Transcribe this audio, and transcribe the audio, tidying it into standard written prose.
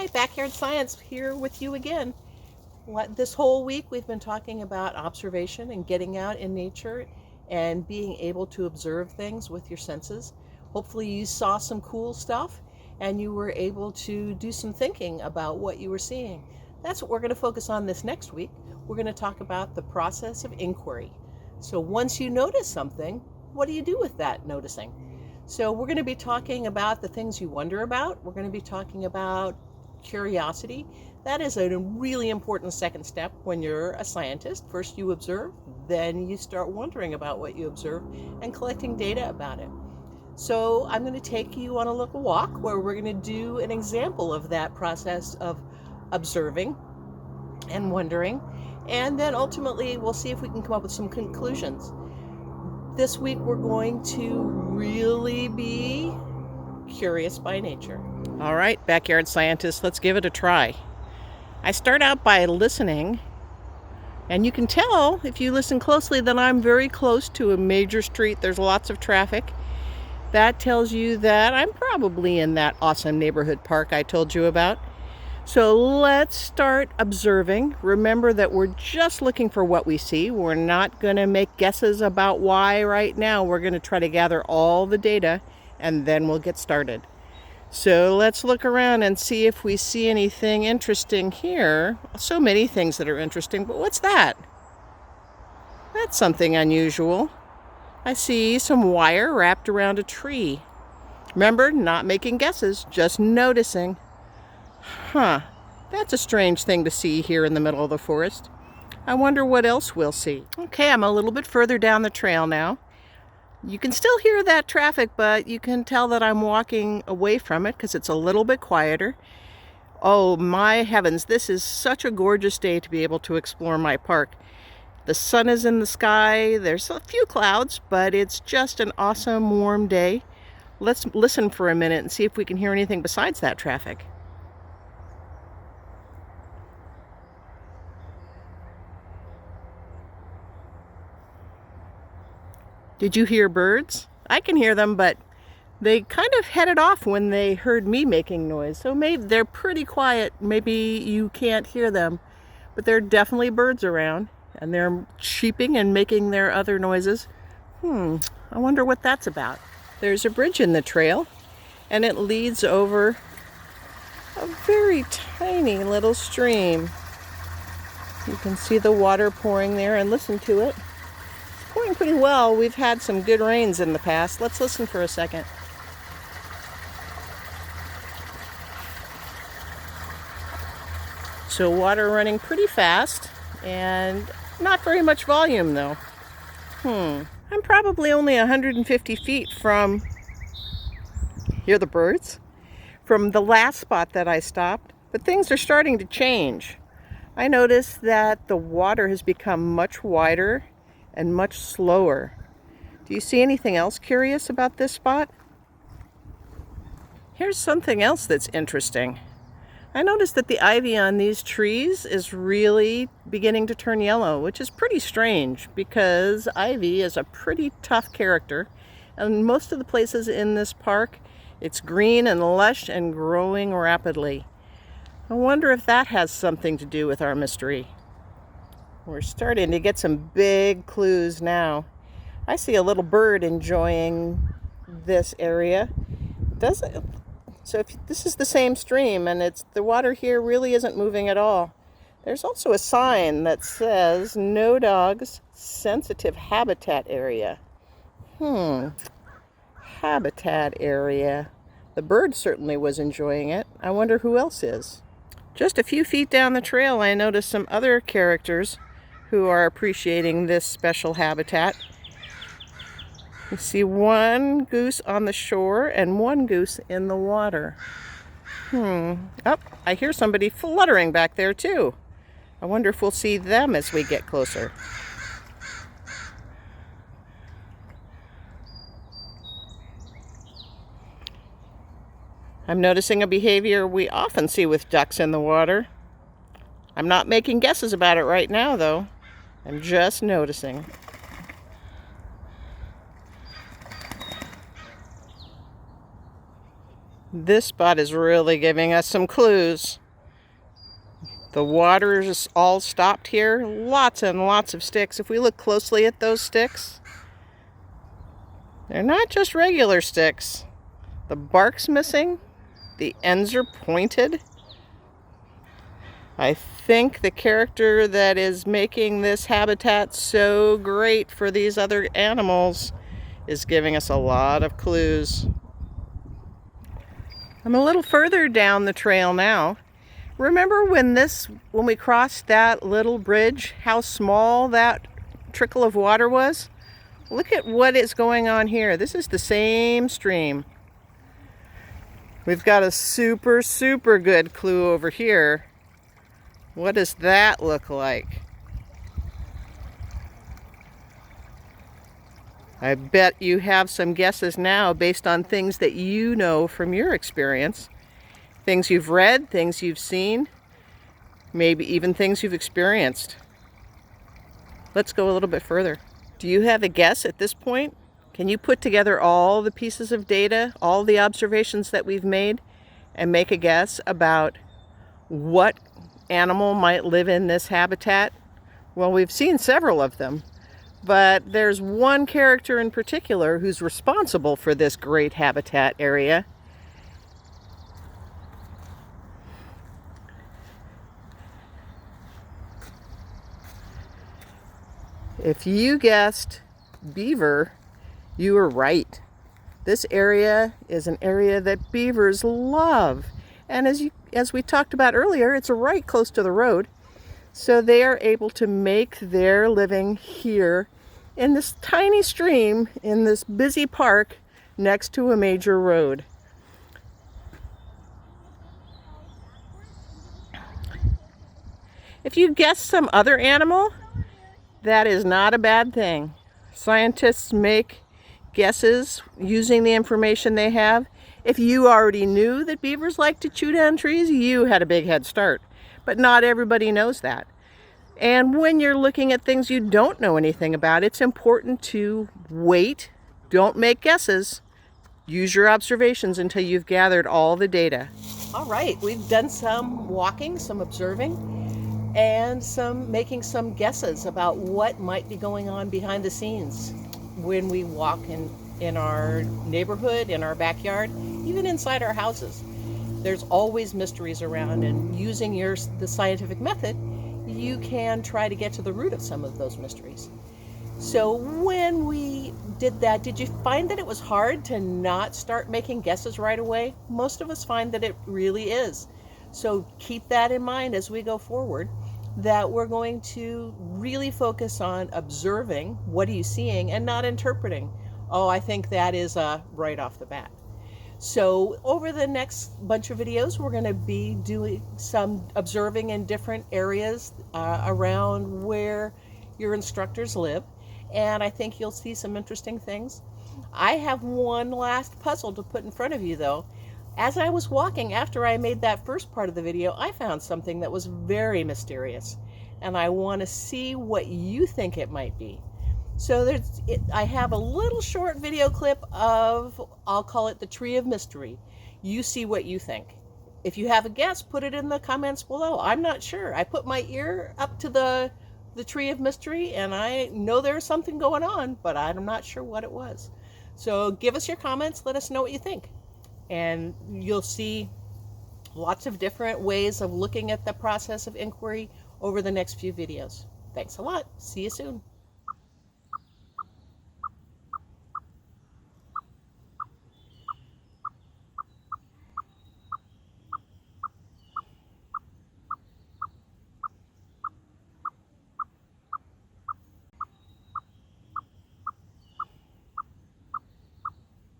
Hi, Backyard Science here with you again. This whole week we've been talking about observation and getting out in nature and being able to observe things with your senses. Hopefully you saw some cool stuff and you were able to do some thinking about what you were seeing. That's what we're going to focus on this next week. We're going to talk about the process of inquiry. So once you notice something, what do you do with that noticing? So we're going to be talking about the things you wonder about. We're going to be talking about curiosity. That is a really important second step when you're a scientist. First you observe, then you start wondering about what you observe and collecting data about it. So I'm going to take you on a little walk where we're going to do an example of that process of observing and wondering, and then ultimately we'll see if we can come up with some conclusions. This week we're going to really be curious by nature. All right, backyard scientists, let's give it a try. I start out by listening, and you can tell if you listen closely that I'm very close to a major street. There's lots of traffic. That tells you that I'm probably in that awesome neighborhood park I told you about. So let's start observing. Remember that we're just looking for what we see. We're not going to make guesses about why right now. We're going to try to gather all the data and then we'll get started. So let's look around and see if we see anything interesting here. So many things that are interesting, but what's that? That's something unusual. I see some wire wrapped around a tree. Remember, not making guesses, just noticing. Huh, that's a strange thing to see here in the middle of the forest. I wonder what else we'll see. Okay, I'm a little bit further down the trail now. You can still hear that traffic, but you can tell that I'm walking away from it because it's a little bit quieter. Oh my heavens, this is such a gorgeous day to be able to explore my park. The sun is in the sky, there's a few clouds, but it's just an awesome warm day. Let's listen for a minute and see if we can hear anything besides that traffic. Did you hear birds? I can hear them, but they kind of headed off when they heard me making noise. So maybe they're pretty quiet. Maybe you can't hear them, but there are definitely birds around and they're cheeping and making their other noises. I wonder what that's about. There's a bridge in the trail and it leads over a very tiny little stream. You can see the water pouring there and listen to it. Pouring pretty well. We've had some good rains in the past. Let's listen for a second. So water running pretty fast and not very much volume though. I'm probably only 150 feet from, hear the birds? From the last spot that I stopped, but things are starting to change. I noticed that the water has become much wider and much slower. Do you see anything else curious about this spot? Here's something else that's interesting. I noticed that the ivy on these trees is really beginning to turn yellow, which is pretty strange because ivy is a pretty tough character. And most of the places in this park, it's green and lush and growing rapidly. I wonder if that has something to do with our mystery. We're starting to get some big clues now. I see a little bird enjoying this area. So if this is the same stream and the water here really isn't moving at all. There's also a sign that says no dogs, sensitive habitat area. Habitat area. The bird certainly was enjoying it. I wonder who else is. Just a few feet down the trail I noticed some other characters who are appreciating this special habitat. You see one goose on the shore and one goose in the water. Oh, I hear somebody fluttering back there too. I wonder if we'll see them as we get closer. I'm noticing a behavior we often see with ducks in the water. I'm not making guesses about it right now though. I'm just noticing. This spot is really giving us some clues. The water is all stopped here. Lots and lots of sticks. If we look closely at those sticks, they're not just regular sticks. The bark's missing. The ends are pointed. I think the character that is making this habitat so great for these other animals is giving us a lot of clues. I'm a little further down the trail now. Remember when we crossed that little bridge, how small that trickle of water was? Look at what is going on here. This is the same stream. We've got a super, super good clue over here. What does that look like? I bet you have some guesses now based on things that you know from your experience. Things you've read, things you've seen, maybe even things you've experienced. Let's go a little bit further. Do you have a guess at this point? Can you put together all the pieces of data, all the observations that we've made, and make a guess about what animal might live in this habitat? Well, we've seen several of them, but there's one character in particular who's responsible for this great habitat area. If you guessed beaver, you were right. This area is an area that beavers love. And as we talked about earlier, it's right close to the road. So they are able to make their living here in this tiny stream in this busy park next to a major road. If you guess some other animal, that is not a bad thing. Scientists make guesses using the information they have. If you already knew that beavers like to chew down trees, you had a big head start. But not everybody knows that. And when you're looking at things you don't know anything about, it's important to wait. Don't make guesses. Use your observations until you've gathered all the data. All right, we've done some walking, some observing, and making some guesses about what might be going on behind the scenes when we walk in our neighborhood, in our backyard, even inside our houses. There's always mysteries around, and using the scientific method, you can try to get to the root of some of those mysteries. So when we did that, did you find that it was hard to not start making guesses right away? Most of us find that it really is. So keep that in mind as we go forward, that we're going to really focus on observing what are you seeing and not interpreting. Oh, I think that is right off the bat. So over the next bunch of videos, we're going to be doing some observing in different areas around where your instructors live. And I think you'll see some interesting things. I have one last puzzle to put in front of you, though. As I was walking, after I made that first part of the video, I found something that was very mysterious. And I want to see what you think it might be. So I have a little short video clip of, I'll call it the Tree of Mystery. You see what you think. If you have a guess, put it in the comments below. I'm not sure. I put my ear up to the Tree of Mystery, and I know there's something going on, but I'm not sure what it was. So give us your comments. Let us know what you think. And you'll see lots of different ways of looking at the process of inquiry over the next few videos. Thanks a lot. See you soon.